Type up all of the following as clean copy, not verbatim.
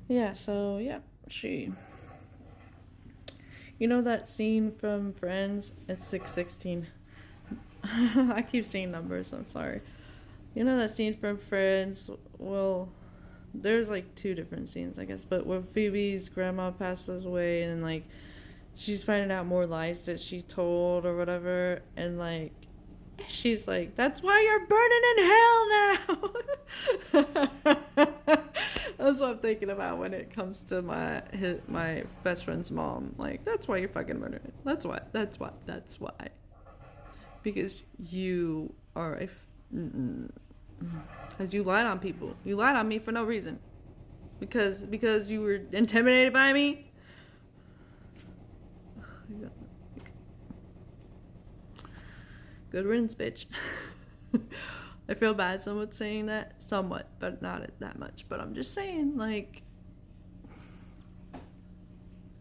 Yeah, so yeah, she. You know that scene from Friends? It's 616. I keep saying numbers, I'm sorry. You know that scene from Friends? Well, there's like two different scenes, I guess, but when Phoebe's grandma passes away and like she's finding out more lies that she told or whatever, and like she's like, "That's why you're burning in hell now." That's what I'm thinking about when it comes to my best friend's mom. Like, that's why you're fucking burning. That's why. That's why. That's why. Because you are a. Because you lied on people. You lied on me for no reason. Because you were intimidated by me. Good riddance, bitch. I feel bad somewhat saying that. Somewhat, but not that much. But I'm just saying, like,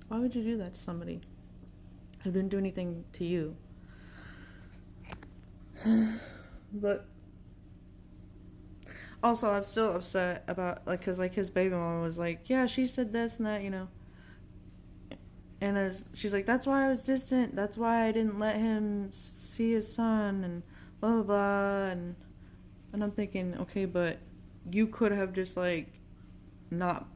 why would you do that to somebody who didn't do anything to you? But also, I'm still upset about, like, because, like, his baby mama was like, yeah, she said this and that, you know. And she's like, that's why I was distant. That's why I didn't let him see his son, and blah, blah, blah. And I'm thinking, okay, but you could have just, like, not.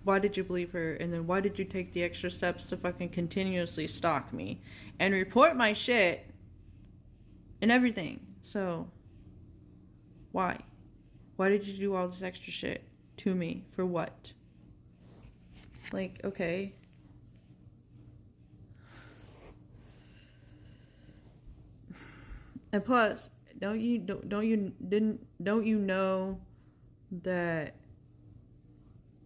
Why did you believe her? And then why did you take the extra steps to fucking continuously stalk me and report my shit and everything? So, why? Why did you do all this extra shit to me? For what? Like, okay. And plus, don't you know that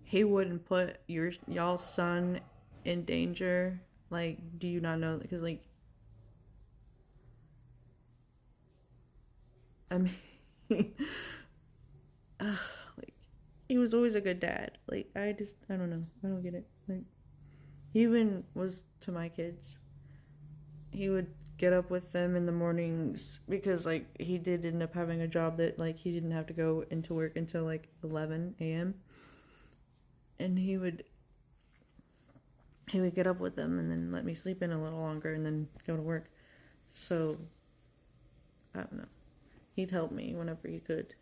he wouldn't put y'all's son in danger? Like, do you not know? Because, like, I mean, like, he was always a good dad. Like, I don't know. I don't get it. Like, he even was to my kids. He would get up with them in the mornings because, like, he did end up having a job that, like, he didn't have to go into work until, like, 11 a.m. And he would get up with them and then let me sleep in a little longer and then go to work. So, I don't know. He'd help me whenever he could,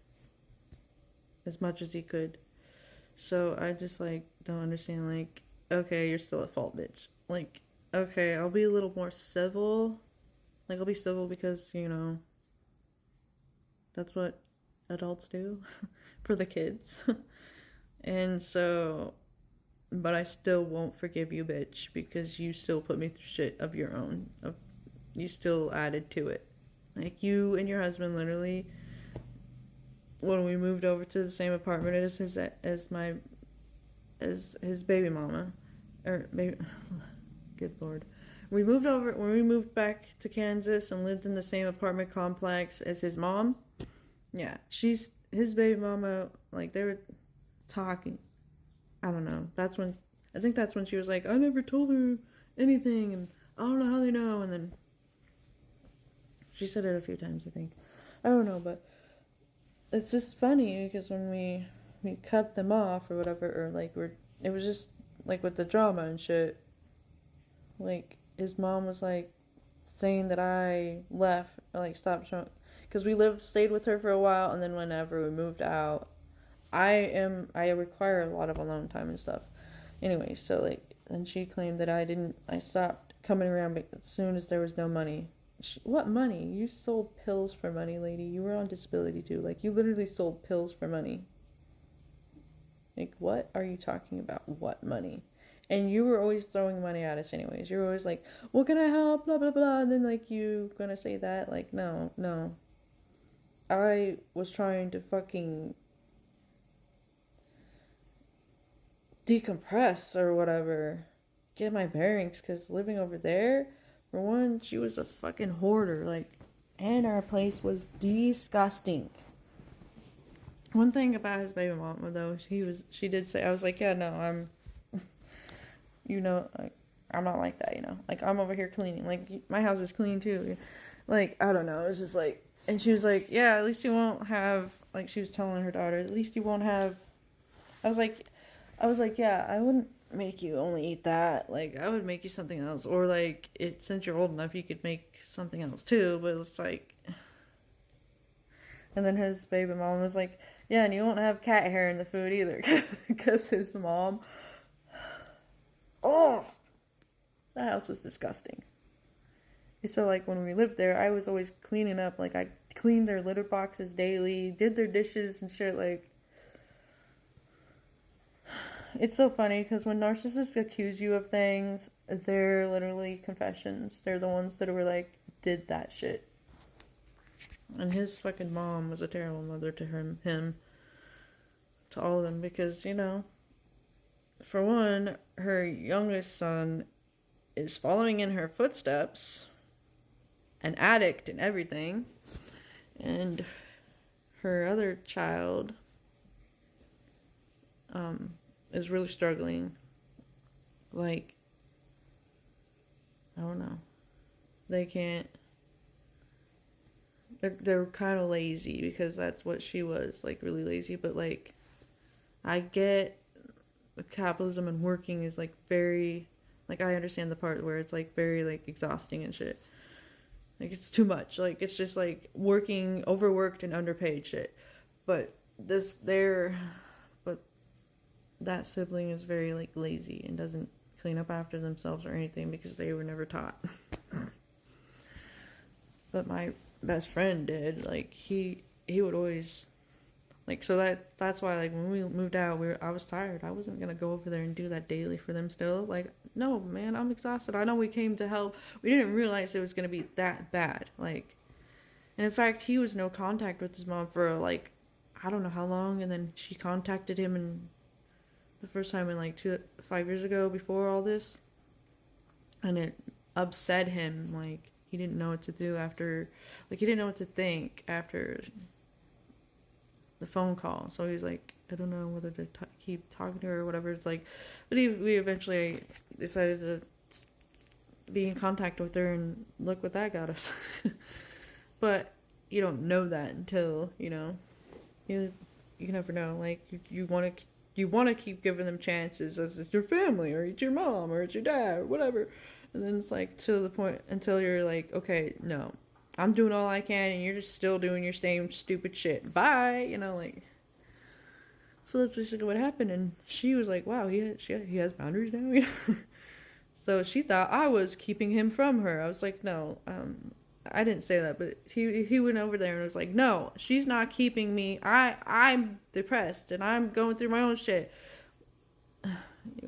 as much as he could. So I just, like, don't understand, like, okay, you're still at fault, bitch. Like, okay, I'll be a little more civil. Like, I'll be civil because, you know, that's what adults do for the kids. And so, but I still won't forgive you, bitch, because you still put me through shit of your own. You still added to it. Like, you and your husband literally, when we moved over to the same apartment as his baby mama, or baby, good lord, when we moved back to Kansas and lived in the same apartment complex as his mom. Yeah, she's his baby mama. Like, they were talking. I don't know. I think that's when she was like, I never told her anything, and I don't know how they know. And then she said it a few times, I think. I don't know, but it's just funny because when we cut them off or whatever, or like it was just like with the drama and shit. Like, his mom was like saying that I left, or like stopped showing, because we stayed with her for a while, and then whenever we moved out, I require a lot of alone time and stuff. Anyway, so like, and she claimed that I stopped coming around as soon as there was no money. What money? You sold pills for money, lady. You were on disability too. Like, you literally sold pills for money. Like, what are you talking about? What money? And you were always throwing money at us anyways. You were always like, what can I help? Blah, blah, blah. And then, like, you gonna say that? Like, no, no. I was trying to fucking decompress or whatever. Get my bearings, because living over there, for one, she was a fucking hoarder. Like, and our place was disgusting. One thing about his baby mama, though, she did say, I was like, yeah, no, you know, like, I'm not like that, you know. Like, I'm over here cleaning. Like, my house is clean, too. Like, I don't know. It was just like, and she was like, yeah, at least you won't have, like, she was telling her daughter, at least you won't have, I was like, I was like, yeah, I wouldn't make you only eat that. Like, I would make you something else. Or, like, since you're old enough, you could make something else too. But it's like. And then his baby mom was like, yeah, and you won't have cat hair in the food either. Because his mom. Oh! The house was disgusting. So, like, when we lived there, I was always cleaning up. Like, I cleaned their litter boxes daily, did their dishes and shit. Like, it's so funny because when narcissists accuse you of things, they're literally confessions. They're the ones that were like, did that shit. And his fucking mom was a terrible mother to him, to all of them, because, you know, for one, her youngest son is following in her footsteps, an addict and everything, and her other child, is really struggling. Like, I don't know. They can't. They're kind of lazy because that's what she was, like, really lazy. But, like, I get capitalism and working is, like, very, like, I understand the part where it's, like, very, like, exhausting and shit. Like, it's too much. Like, it's just, like, working, overworked and underpaid shit. But that sibling is very, like, lazy and doesn't clean up after themselves or anything because they were never taught. But my best friend did. Like, he would always, like, so that's why, like, when we moved out, I was tired. I wasn't gonna go over there and do that daily for them still. Like, no, man, I'm exhausted. I know we came to help. We didn't realize it was gonna be that bad. Like, and in fact, he was no contact with his mom for, like, I don't know how long, and then she contacted him and the first time in, like, 5 years ago, before all this, and it upset him. Like, he didn't know what to do after, like, he didn't know what to think after the phone call. So he's like, I don't know whether to keep talking to her or whatever. It's like, but we eventually decided to be in contact with her, and look what that got us. But you don't know that until, you know, you never know. Like, you want to keep giving them chances as it's your family, or it's your mom, or it's your dad, or whatever. And then it's like, to the point until you're like, okay, no, I'm doing all I can, and you're just still doing your same stupid shit. Bye, you know, like. So that's basically what happened, and she was like, wow, he has boundaries now, you know? So she thought I was keeping him from her. I was like, no, I didn't say that, but he went over there and was like, no, she's not keeping me. I'm depressed, and I'm going through my own shit.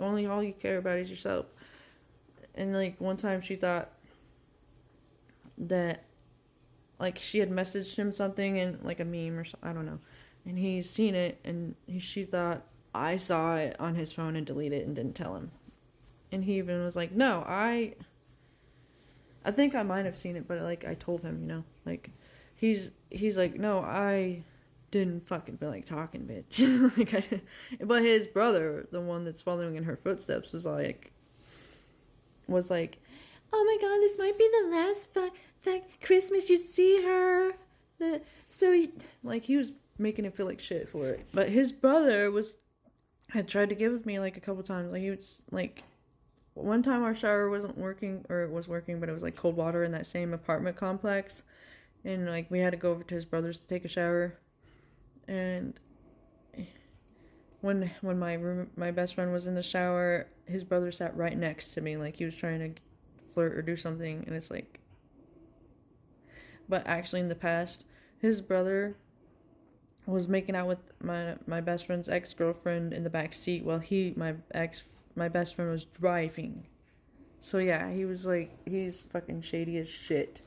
Only all you care about is yourself. And, like, one time she thought that, like, she had messaged him something in, like, a meme or something, I don't know. And he's seen it, and she thought I saw it on his phone and deleted it and didn't tell him. And he even was like, no, I think I might have seen it, but, like, I told him, you know. Like, he's like, no, I didn't fucking feel like talking, bitch. Like, but his brother, the one that's following in her footsteps, was like, oh my god, this might be the last Christmas you see her. He was making him feel like shit for it. But his brother had tried to give with me, like, a couple times. Like, he was, like, one time our shower wasn't working, or it was working, but it was, like, cold water in that same apartment complex. And, like, we had to go over to his brother's to take a shower. And when my best friend was in the shower, his brother sat right next to me, like, he was trying to flirt or do something. And it's like, but actually in the past, his brother was making out with my best friend's ex-girlfriend in the back seat while my best friend was driving. So yeah, he was like, he's fucking shady as shit.